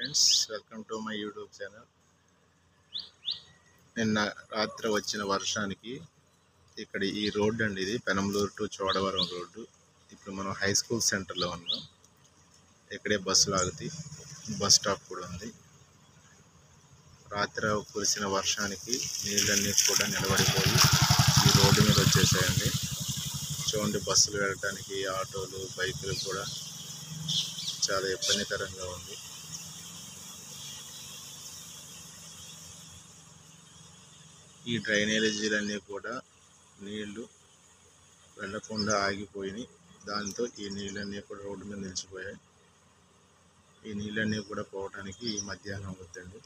Friends, welcome to my YouTube channel. నిన్న రాత్రి వచ్చిన వర్షానికి ఇక్కడ ఈ రోడ్డు అండి, ఇది పెనంలూరు టు చోడవరం రోడ్డు. ఇప్పుడు మనం హై స్కూల్ సెంటర్లో ఉన్నాం. ఇక్కడే బస్సులు ఆగుతాయి, బస్ స్టాప్ కూడా ఉంది. రాత్రి కురిసిన వర్షానికి నీళ్ళన్నీ కూడా నిలబడిపోయి ఈ రోడ్డు మీద వచ్చేసాయండి. చూడండి, బస్సులు వెళ్ళడానికి ఆటోలు బైకులు కూడా చాలా ఇబ్బందికరంగా ఉంది. ఈ డ్రైనేజీలన్నీ కూడా నీళ్లు వెళ్లకుండా ఆగిపోయినాయి. దాంతో ఈ నీళ్ళన్నీ కూడా రోడ్డు మీద నిలిచిపోయాయి. ఈ నీళ్ళన్నీ కూడా పోవడానికి ఈ మధ్యాహ్నం అవుతుంది.